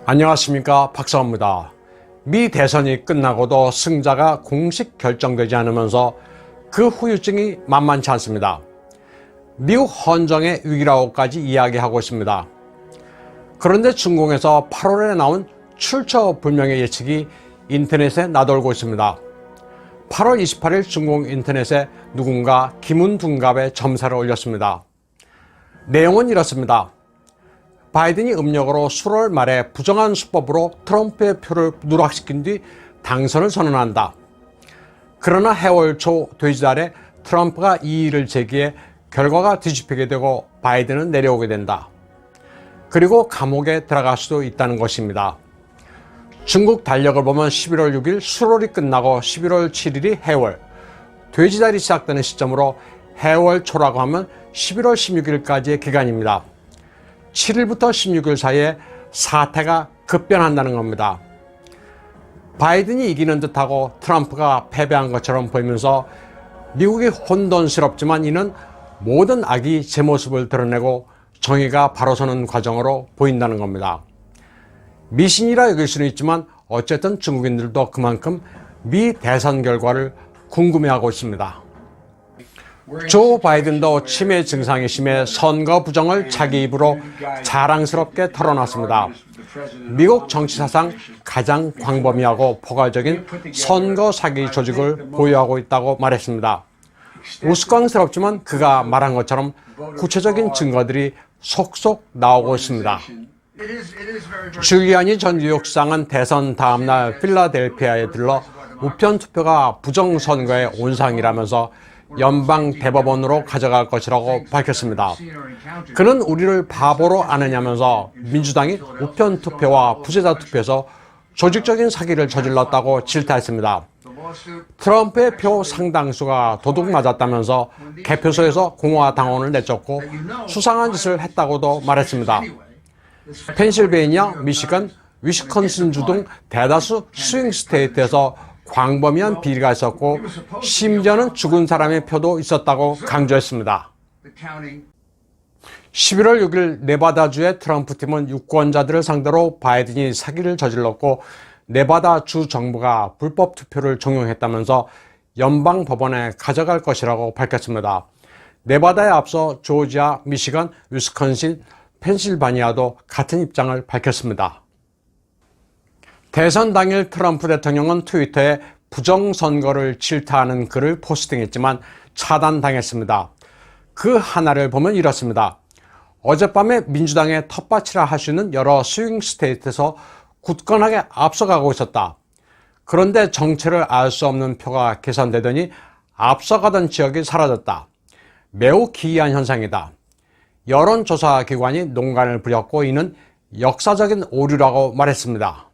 안녕하십니까, 박사입니다. 미 대선이 끝나고도 승자가 공식 결정되지 않으면서 그 후유증이 만만치 않습니다. 미국 헌정의 위기라고까지 이야기하고 있습니다. 그런데 중공에서 8월에 나온 출처불명의 예측이 인터넷에 나돌고 있습니다. 8월 28일 중공 인터넷에 누군가 기문둔갑의 점사를 올렸습니다. 내용은 이렇습니다. 바이든이 음력으로 수월 말에 부정한 수법으로 트럼프의 표를 누락시킨 뒤 당선을 선언한다. 그러나 해월 초 돼지달에 트럼프가 이의를 제기해 결과가 뒤집히게 되고 바이든은 내려오게 된다. 그리고 감옥에 들어갈 수도 있다는 것입니다. 중국 달력을 보면 11월 6일 수월이 끝나고 11월 7일이 해월, 돼지달이 시작되는 시점으로 해월 초라고 하면 11월 16일까지의 기간입니다. 7일부터 16일 사이에 사태가 급변한다는 겁니다. 바이든이 이기는 듯하고 트럼프가 패배한 것처럼 보이면서 미국이 혼돈스럽지만 이는 모든 악이 제 모습을 드러내고 정의가 바로 서는 과정으로 보인다는 겁니다. 미신이라 여길 수는 있지만 어쨌든 중국인들도 그만큼 미 대선 결과를 궁금해하고 있습니다. 조 바이든도 치매 증상이 심해 선거 부정을 자기 입으로 자랑스럽게 털어놨습니다. 미국 정치사상 가장 광범위하고 포괄적인 선거 사기 조직을 보유하고 있다고 말했습니다. 우스꽝스럽지만 그가 말한 것처럼 구체적인 증거들이 속속 나오고 있습니다. 줄리아니 전 뉴욕시장은 대선 다음날 필라델피아에 들러 우편 투표가 부정선거의 온상이라면서 연방 대법원으로 가져갈 것이라고 밝혔습니다. 그는 우리를 바보로 아느냐면서 민주당이 우편 투표와 부재자 투표에서 조직적인 사기를 저질렀다고 질타했습니다. 트럼프의 표 상당수가 도둑 맞았다면서 개표소에서 공화당원을 내쫓고 수상한 짓을 했다고도 말했습니다. 펜실베이니아, 미시건, 위스콘신주 등 대다수 스윙 스테이트에서 광범위한 비리가 있었고 심지어는 죽은 사람의 표도 있었다고 강조했습니다. 11월 6일 네바다주의 트럼프 팀은 유권자들을 상대로 바이든이 사기를 저질렀고 네바다 주 정부가 불법 투표를 종용했다면서 연방 법원에 가져갈 것이라고 밝혔습니다. 네바다에 앞서 조지아, 미시건, 위스콘신, 펜실바니아도 같은 입장을 밝혔습니다. 대선 당일 트럼프 대통령은 트위터에 부정선거를 질타하는 글을 포스팅했지만 차단당했습니다. 그 하나를 보면 이렇습니다. 어젯밤에 민주당의 텃밭이라 할 수 있는 여러 스윙 스테이트에서 굳건하게 앞서가고 있었다. 그런데 정체를 알 수 없는 표가 계산되더니 앞서가던 지역이 사라졌다. 매우 기이한 현상이다. 여론조사 기관이 농간을 부렸고 이는 역사적인 오류라고 말했습니다.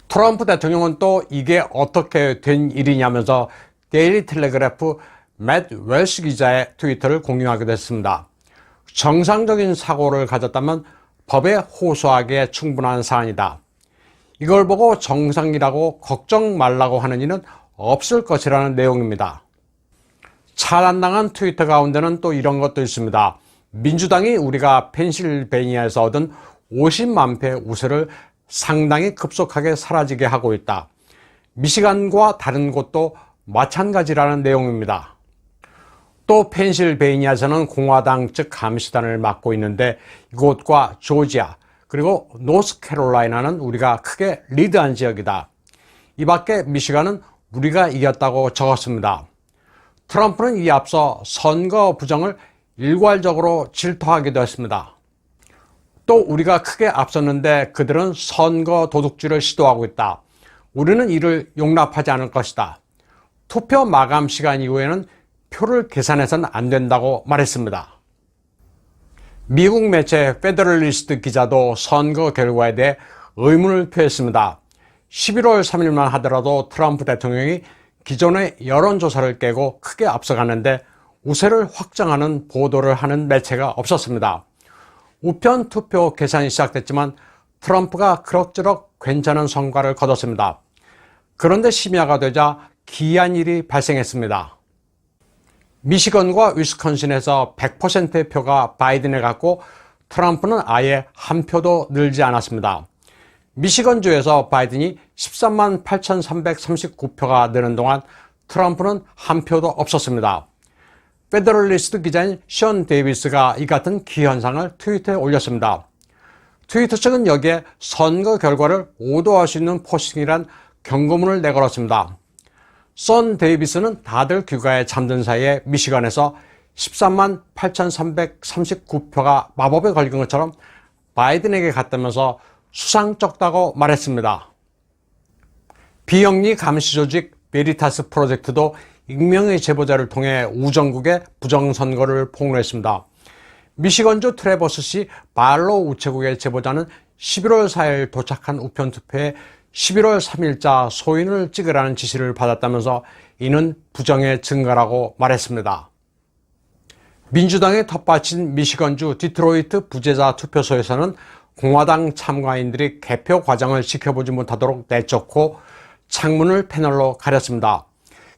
트럼프 대통령은 또 이게 어떻게 된 일이냐면서 데일리 텔레그래프 맷 웰스 기자의 트위터를 공유하기도 했습니다. 정상적인 사고를 가졌다면 법에 호소하기에 충분한 사안이다. 이걸 보고 정상이라고 걱정 말라고 하는 이는 없을 것이라는 내용입니다. 차단당한 트위터 가운데는 또 이런 것도 있습니다. 민주당이 우리가 펜실베니아에서 얻은 50만 표 우세를 상당히 급속하게 사라지게 하고 있다. 미시간과 다른 곳도 마찬가지라는 내용입니다. 또 펜실베이니아에서는 공화당 측 감시단을 맡고 있는데 이곳과 조지아 그리고 노스캐롤라이나는 우리가 크게 리드한 지역이다. 이 밖에 미시간은 우리가 이겼다고 적었습니다. 트럼프는 이에 앞서 선거 부정을 일괄적으로 질타하기도 했습니다. 또 우리가 크게 앞섰는데 그들은 선거 도둑질을 시도하고 있다. 우리는 이를 용납하지 않을 것이다. 투표 마감 시간 이후에는 표를 계산해서는 안 된다고 말했습니다. 미국 매체 페더럴리스트 기자도 선거 결과에 대해 의문을 표했습니다. 11월 3일만 하더라도 트럼프 대통령이 기존의 여론조사를 깨고 크게 앞서가는데 우세를 확정하는 보도를 하는 매체가 없었습니다. 우편 투표 계산이 시작됐지만 트럼프가 그럭저럭 괜찮은 성과를 거뒀습니다. 그런데 심야가 되자 기이한 일이 발생했습니다. 미시건과 위스콘신에서 100%의 표가 바이든에 갔고 트럼프는 아예 한 표도 늘지 않았습니다. 미시건주에서 바이든이 13만 8,339표가 되는 동안 트럼프는 한 표도 없었습니다. 페더럴리스트 기자인 션 데이비스가 이 같은 기현상을 트위터에 올렸습니다. 트위터 측은 여기에 선거 결과를 오도할 수 있는 포스팅이란 경고문을 내걸었습니다. 션 데이비스는 다들 귀가에 잠든 사이에 미시건에서 13만 8,339표가 마법에 걸린 것처럼 바이든에게 갔다면서 수상쩍다고 말했습니다. 비영리 감시 조직 베리타스 프로젝트도 익명의 제보자를 통해 우정국의 부정선거를 폭로했습니다. 미시건주 트래버스시 발로 우체국의 제보자는 11월 4일 도착한 우편투표에 11월 3일자 소인을 찍으라는 지시를 받았다면서 이는 부정의 증거라고 말했습니다. 민주당의 텃밭인 미시건주 디트로이트 부재자 투표소에서는 공화당 참가인들이 개표 과정을 지켜보지 못하도록 내쫓고 창문을 패널로 가렸습니다.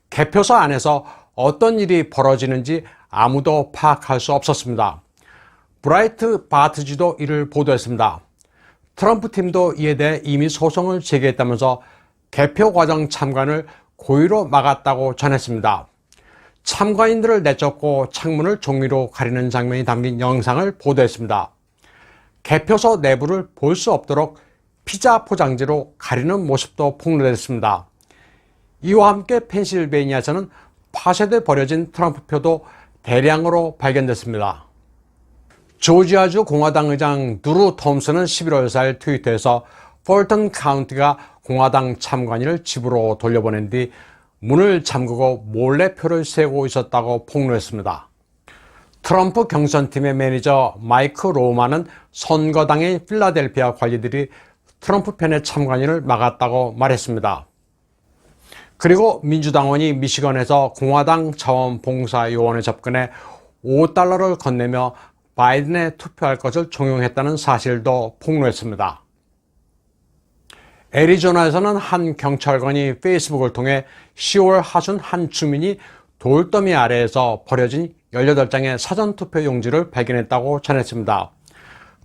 개표소 안에서 어떤 일이 벌어지는지 아무도 파악할 수 없었습니다. 브라이트 바트지도 이를 보도했습니다. 트럼프 팀도 이에 대해 이미 소송을 제기했다면서 개표 과정 참관을 고의로 막았다고 전했습니다. 참가인들을 내쫓고 창문을 종이로 가리는 장면이 담긴 영상을 보도했습니다. 개표소 내부를 볼 수 없도록 피자 포장지로 가리는 모습도 폭로됐습니다. 이와 함께 펜실베이니아에서는 파쇄돼 버려진 트럼프 표도 대량으로 발견됐습니다. 조지아주 공화당 의장 누루 톰슨은 11월 4일 트위터에서 폴턴 카운티가 공화당 참관인을 집으로 돌려보낸 뒤 문을 잠그고 몰래 표를 세고 있었다고 폭로했습니다. 트럼프 경선팀의 매니저 마이크 로마는 선거당의 필라델피아 관리들이 트럼프 편의 참관인을 막았다고 말했습니다. 그리고 민주당원이 미시건에서 공화당 자원봉사요원에 접근해 $5를 건네며 바이든에 투표할 것을 종용했다는 사실도 폭로했습니다. 애리조나에서는 한 경찰관이 페이스북을 통해 10월 하순 한 주민이 돌더미 아래에서 버려진 18장의 사전투표 용지를 발견했다고 전했습니다.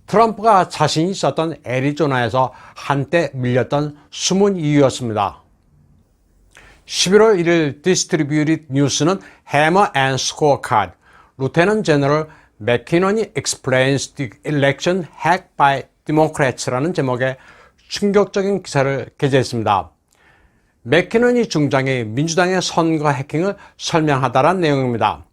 트럼프가 자신이 있었던 애리조나에서 한때 밀렸던 숨은 이유였습니다. 11월 1일 디스트리뷰티드 뉴스는 Hammer and Scorecard, 루테넌 제너럴 맥키넌이 explains the election hacked by Democrats라는 제목의 충격적인 기사를 게재했습니다. 맥키넌이 중장이 민주당의 선거 해킹을 설명하다란 내용입니다.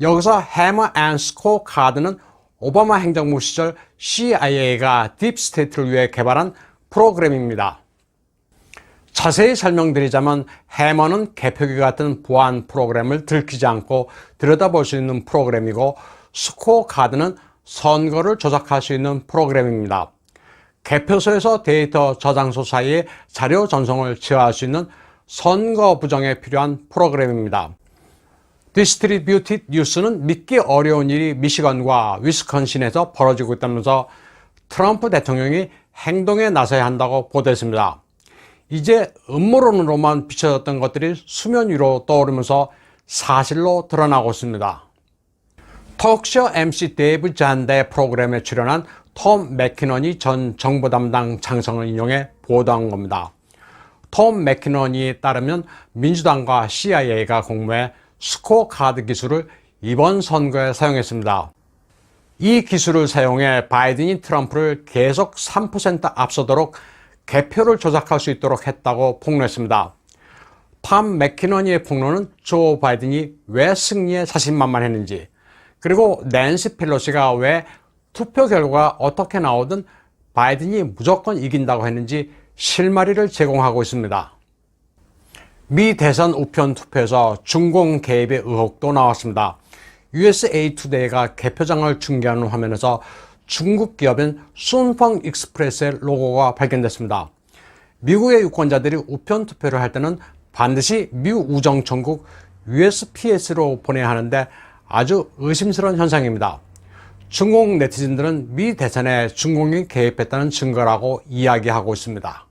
여기서 Hammer and Scorecard는 오바마 행정부 시절 CIA가 딥스테이트를 위해 개발한 프로그램입니다. 자세히 설명드리자면 해머는 개표기 같은 보안 프로그램을 들키지 않고 들여다볼 수 있는 프로그램이고 스코어카드는 선거를 조작할 수 있는 프로그램입니다. 개표소에서 데이터 저장소 사이에 자료 전송을 제어할 수 있는 선거 부정에 필요한 프로그램입니다. 디스트리뷰티드 뉴스는 믿기 어려운 일이 미시건과 위스콘신에서 벌어지고 있다면서 트럼프 대통령이 행동에 나서야 한다고 보도했습니다. 이제 음모론으로만 비춰졌던 것들이 수면 위로 떠오르면서 사실로 드러나고 있습니다. 톡쇼 MC 데이브 잔다의 프로그램에 출연한 톰 맥키넌이 전 정보 담당 장성을 인용해 보도한 겁니다. 톰 맥키넌이 따르면 민주당과 CIA가 공모해 스코어 카드 기술을 이번 선거에 사용했습니다. 이 기술을 사용해 바이든이 트럼프를 계속 3% 앞서도록 개표를 조작할 수 있도록 했다고 폭로했습니다. 팜 맥키너니의 폭로는 조 바이든이 왜 승리에 자신만만했는지, 그리고 낸시 펠로시가 왜 투표 결과가 어떻게 나오든 바이든이 무조건 이긴다고 했는지 실마리를 제공하고 있습니다. 미 대선 우편 투표에서 중공 개입의 의혹도 나왔습니다. USA 투데이가 개표장을 중계하는 화면에서 중국 기업인 순펑 익스프레스의 로고가 발견됐습니다. 미국의 유권자들이 우편 투표를 할 때는 반드시 미 우정청국 USPS로 보내야 하는데 아주 의심스러운 현상입니다. 중국 네티즌들은 미 대선에 중공이 개입했다는 증거라고 이야기하고 있습니다.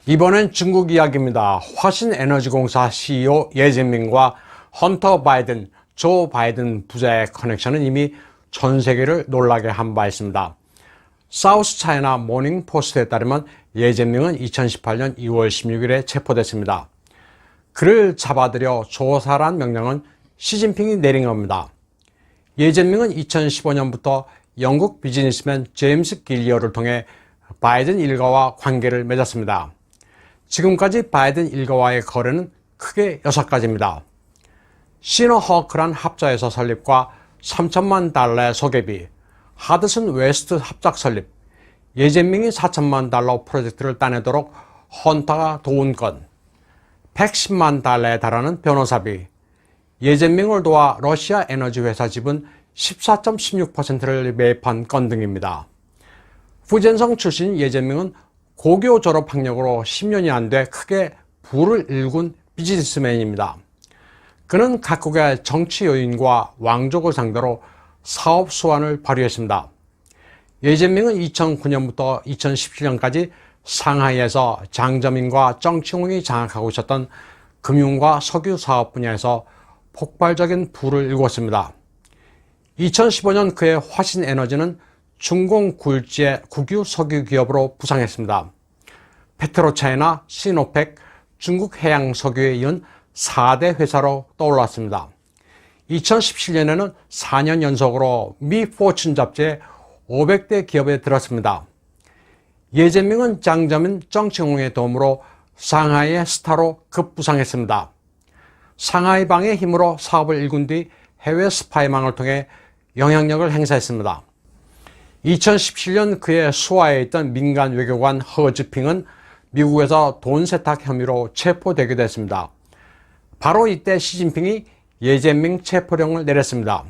이번엔 중국 이야기입니다. 화신에너지공사 CEO 예진민과 헌터 바이든, 조 바이든 부자의 커넥션은 이미 전 세계를 놀라게 한 바 있습니다. 사우스 차이나 모닝 포스트에 따르면 예젠밍은 2018년 2월 16일에 체포됐습니다. 그를 잡아들여 조사란 명령은 시진핑이 내린 겁니다. 예젠밍은 2015년부터 영국 비즈니스맨 제임스 길리어를 통해 바이든 일가와 관계를 맺었습니다. 지금까지 바이든 일가와의 거래는 크게 6가지입니다. 시너허크란 합자에서 설립과 3천만 달러의 소개비, 하드슨 웨스트 합작 설립, 예젠밍이 4천만 달러 프로젝트를 따내도록 헌터가 도운 건, 110만 달러에 달하는 변호사비, 예젠밍을 도와 러시아 에너지 회사 지분 14.16%를 매입한 건 등입니다. 후젠성 출신 예젠밍은 고교 졸업 학력으로 10년이 안 돼 크게 부를 일군 비즈니스맨입니다. 그는 각국의 정치 요인과 왕족을 상대로 사업 수완을 발휘했습니다. 예젠밍은 2009년부터 2017년까지 상하이에서 장저민과 정치홍이 장악하고 있었던 금융과 석유 사업 분야에서 폭발적인 부를 일궜습니다. 2015년 그의 화신에너지는 중공 굴지의 국유 석유 기업으로 부상했습니다. 페트로차이나, 시노펙, 중국 해양 석유에 이은 4대 회사로 떠올랐습니다. 2017년에는 4년 연속으로 미 포춘 잡지에 500대 기업에 들었습니다. 예젠밍은 장저민 정치홍의 도움으로 상하이의 스타로 급부상했습니다. 상하이방의 힘으로 사업을 일군 뒤 해외 스파이망을 통해 영향력을 행사했습니다. 2017년 그의 수하에 있던 민간 외교관 허즈핑은 미국에서 돈 세탁 혐의로 체포되기도 했습니다. 바로 이때 시진핑이 예젠밍 체포령을 내렸습니다.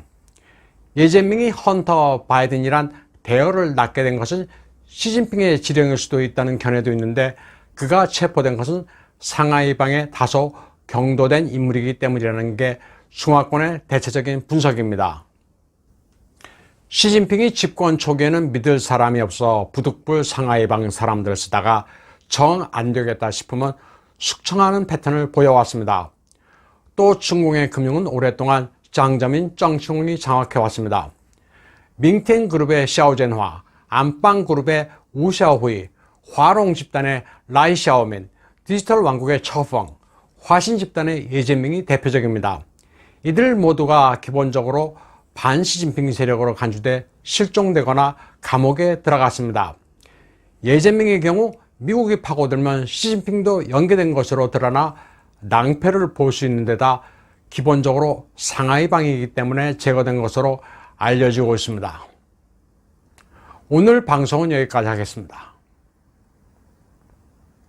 예젠밍이 헌터 바이든이란 대열을 낳게 된 것은 시진핑의 지령일 수도 있다는 견해도 있는데 그가 체포된 것은 상하이방에 다소 경도된 인물이기 때문이라는 게 중화권의 대체적인 분석입니다. 시진핑이 집권 초기에는 믿을 사람이 없어 부득불 상하이방 사람들을 쓰다가 정 안 되겠다 싶으면 숙청하는 패턴을 보여왔습니다. 또 중공의 금융은 오랫동안 장저민 정치홍이 장악해왔습니다. 밍텐 그룹의 샤오젠화, 안방 그룹의 우샤오후이, 화롱 집단의 라이 샤오민, 디지털 왕국의 처펑, 화신 집단의 예젠밍이 대표적입니다. 이들 모두가 기본적으로 반시진핑 세력으로 간주돼 실종되거나 감옥에 들어갔습니다. 예젠밍의 경우 미국이 파고들면 시진핑도 연계된 것으로 드러나 낭패를 볼 수 있는 데다 기본적으로 상하이방이기 때문에 제거된 것으로 알려지고 있습니다. 오늘 방송은 여기까지 하겠습니다.